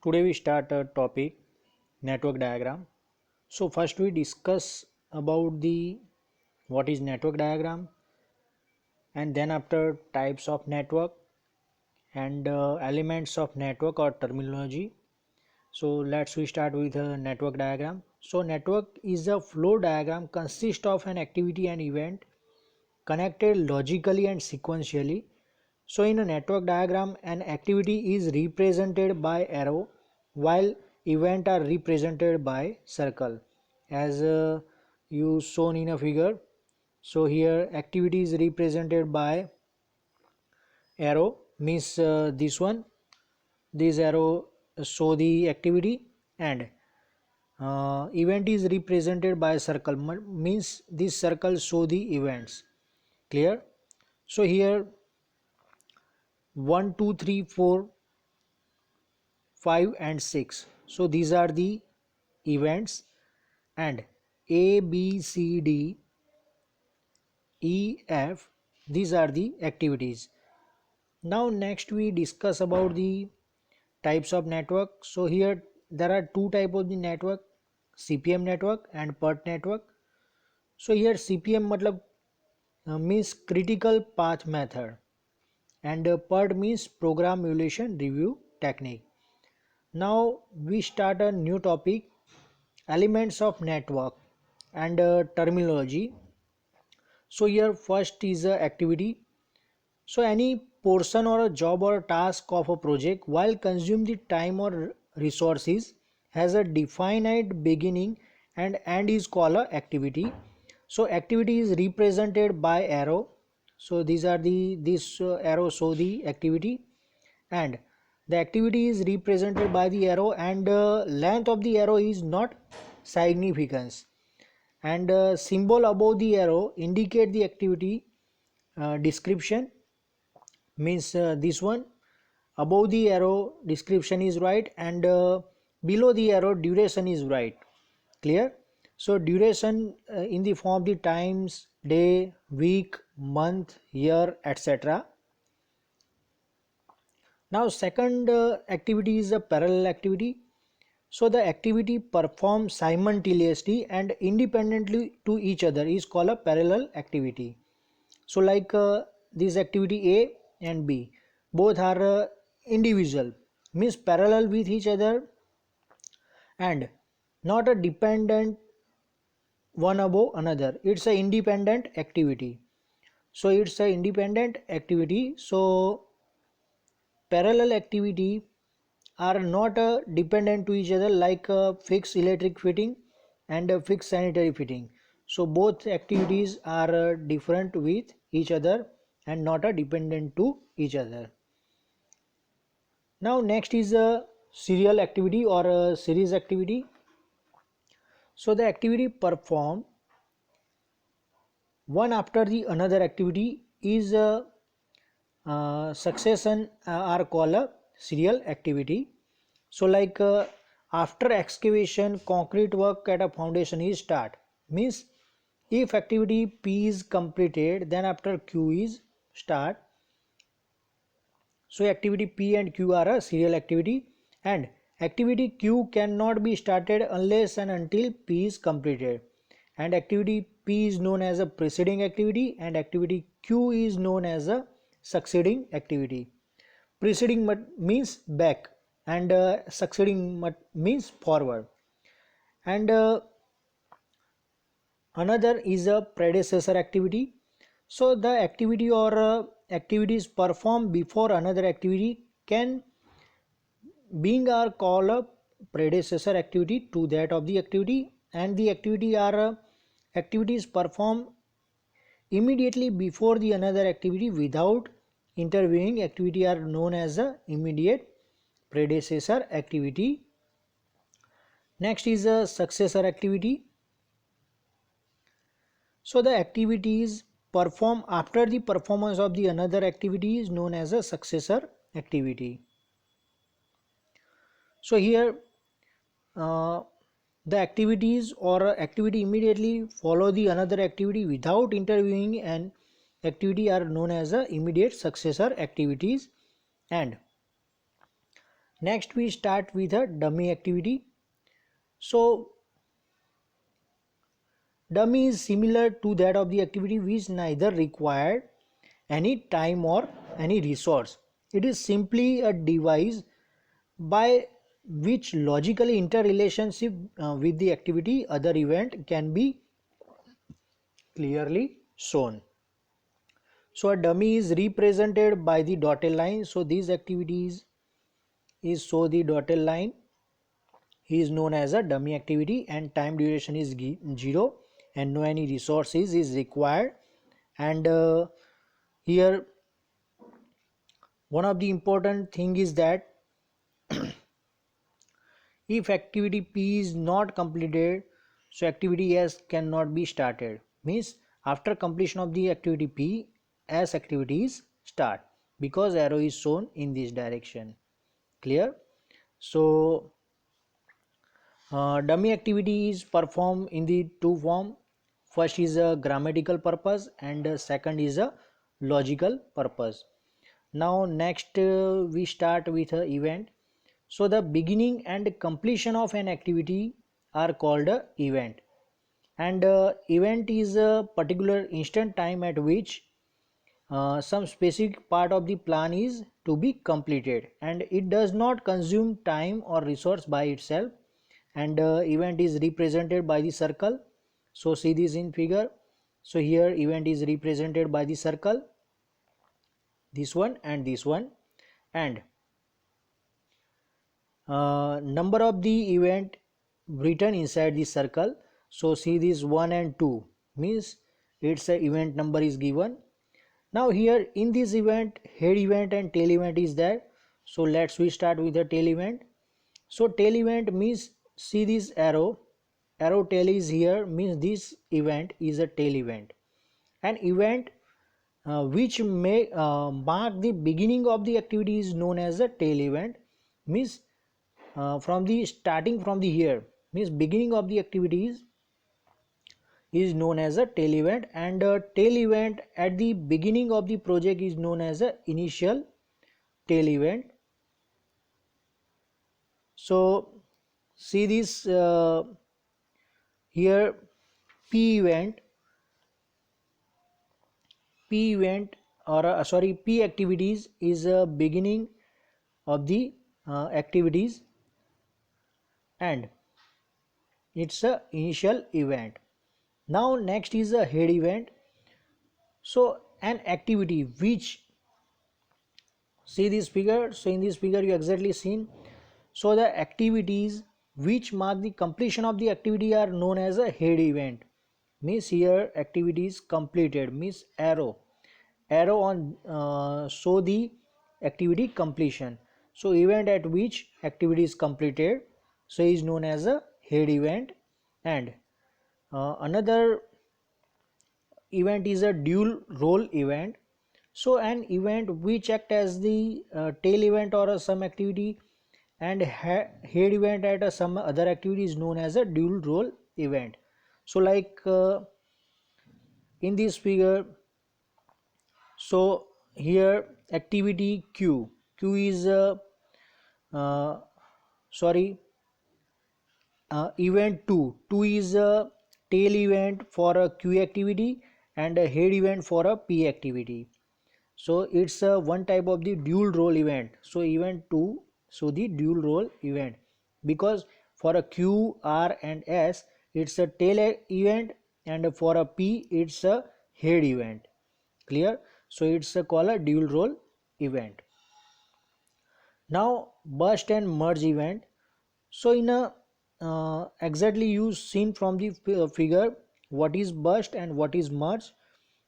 Today we start a topic network diagram. So first we discuss about the what is network diagram, and then after types of network and elements of network or terminology. So let's we start with a network diagram. So network is a flow diagram consists of an activity and event connected logically and sequentially. So in a network diagram, an activity is represented by arrow while event are represented by circle as you shown in a figure. So here activity is represented by arrow means this arrow show the activity, and event is represented by circle means this circle show the events. Clear? So here 1 2 3 4 5 and 6, so these are the events, and a b c d e f, these are the activities. Now next we discuss about the types of network. So here there are two type of the network, cpm network and PERT network. So here cpm matlab means critical path method, and PERT means program emulation review technique. Now we start a new topic, elements of network and terminology. So here first is a activity. So any portion or a job or a task of a project while consume the time or resources has a definite beginning and end is called a activity. So activity is represented by arrow. So these are the this arrow show the activity, and the activity is represented by the arrow, and length of the arrow is not significance, and symbol above the arrow indicate the activity description means this one above the arrow description is right, and below the arrow duration is right. Clear? So duration in the form of the times, day, week, month, year, etc. Now second activity is a parallel activity. So the activity performed simultaneously and independently to each other is called a parallel activity. So like this activity A and B both are individual means parallel with each other and not a dependent one above another. It's a independent activity. So it's a independent activity. So parallel activity are not dependent to each other like fixed electric fitting and fixed sanitary fitting. So both activities are different with each other and not dependent to each other. Now next is a serial activity or a series activity. So the activity performed one after the another activity is succession are called a serial activity. So like after excavation concrete work at a foundation is start means if activity P is completed then after Q is start. So activity P and Q are a serial activity, and activity Q cannot be started unless and until P is completed, and activity P is known as a preceding activity and activity Q is known as a succeeding activity. Preceding means back, and succeeding means forward, and another is a predecessor activity. So the activity or activities performed before another activity can being are called a predecessor activity to that of the activity, and the activity are activities performed immediately before the another activity without intervening activity are known as a immediate predecessor activity. Next is a successor activity. So the activities performed after the performance of the another activity is known as a successor activity. So here uh, the activities or activity immediately follow the another activity without intervening an activity are known as a immediate successor activities, and Next we start with a dummy activity. So dummy is similar to that of the activity which neither required any time or any resource. It is simply a device by which logically interrelationship with the activity other event can be clearly shown. So a dummy is represented by the dotted line. So these activities is show the dotted line is known as a dummy activity, and time duration is 0 and no any resources is required. And here one of the important thing is that if activity P is not completed, so activity S cannot be started. Means after completion of the activity P, S activities start because arrow is shown in this direction. Clear? So dummy activity is performed in the two form. First is a grammatical purpose and second is a logical purpose. Now next we start with a event. So the beginning and completion of an activity are called a event, and event is a particular instant time at which some specific part of the plan is to be completed, and it does not consume time or resource by itself. And event is represented by the circle. So see this in figure. So here event is represented by the circle, this one and this one, and number of the event written inside the circle. So see this 1 and 2 means its a event number is given. Now here in this event head event and tail event is there. So we start with the tail event. So tail event means see this arrow tail is here means this event is a tail event. An event which may mark the beginning of the activity is known as a tail event. Means from the starting from the here means beginning of the activities is known as a tail event, and tail event at the beginning of the project is known as a initial tail event. So see this here p event or sorry p activities is a beginning of the activities, and it's a initial event. Now next is a head event. So an activity which see this figure. So in this figure you exactly seen. So the activities which mark the completion of the activity are known as a head event. Means here activity is completed means arrow on show the activity completion. So event at which activity is completed so is known as a head event. And another event is a dual role event. So an event which act as the tail event or some activity and head event at some other activity is known as a dual role event. So like in this figure, so here activity q is uh, sorry event 2 is a tail event for a q activity and a head event for a p activity. So it's a one type of the dual role event. So event 2 so the dual role event, because for a q r and s it's a tail event, and for a p it's a head event. Clear? So it's a called a dual role event. Now burst and merge event. So in a exactly you seen from the figure what is burst and what is merge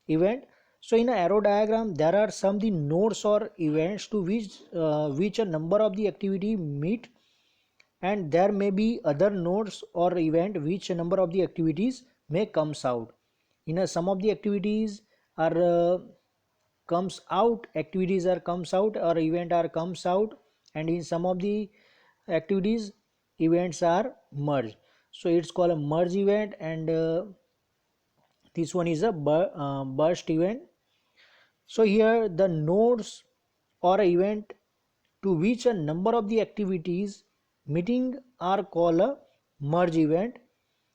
event. So in a arrow diagram there are some the nodes or events to which a number of the activity meet, and there may be other nodes or event which a number of the activities may comes out. In a some of the activities are comes out activities are comes out or event are comes out, and in some of the activities events are merged. So it's called a merge event, and this one is a burst event. So here the nodes or event to which a number of the activities meeting are called a merge event.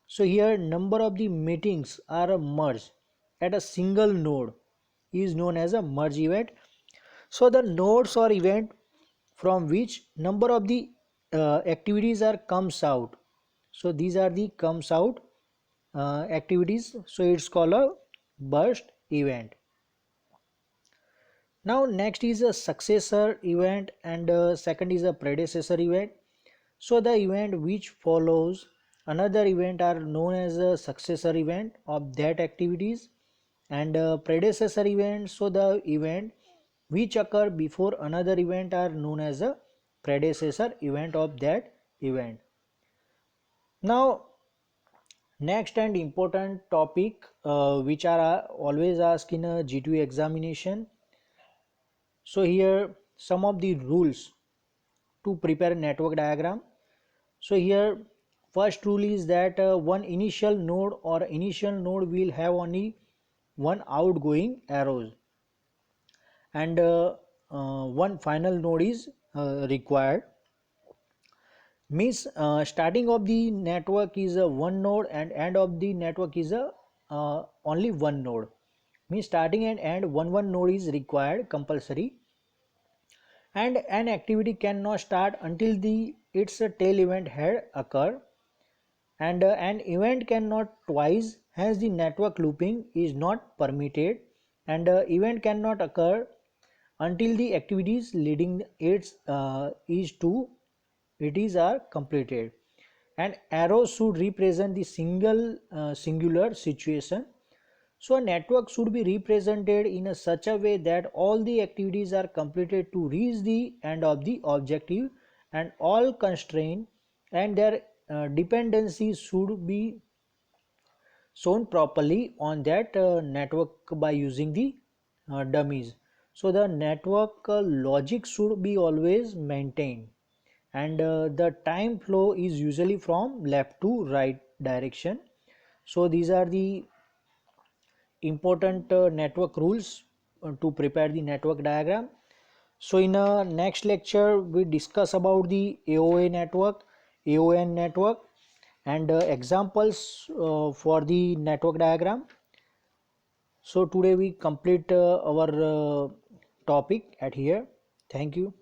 So here number of the meetings are merged at a single node is known as a merge event. So the nodes or event from which number of the activities are comes out. So these are the comes out activities. So it's called a burst event. Now next is a successor event and second is a predecessor event. So the event which follows another event are known as a successor event of that activities and predecessor event. So the event which occur before another event are known as a predecessor event of that event. Now next and important topic which are always asked in a G2 examination. So here some of the rules to prepare a network diagram. So here first rule is that one initial node or initial node will have only one outgoing arrows and one final node is required. Means starting of the network is a one node and end of the network is a only one node. Means starting and end one node is required compulsory, and an activity cannot start until the its tail event had occurred, and an event cannot twice, hence the network looping is not permitted, and event cannot occur until the activities leading its is to it is are completed, and arrows should represent the singular situation. So a network should be represented in a such a way that all the activities are completed to reach the end of the objective, and all constraint and their dependencies should be shown properly on that network by using the dummies. So the network logic should be always maintained, and the time flow is usually from left to right direction. So these are the important network rules to prepare the network diagram. So in next lecture we discuss about the AOA network, AON network, and examples for the network diagram. So today we complete our topic at here. Thank you.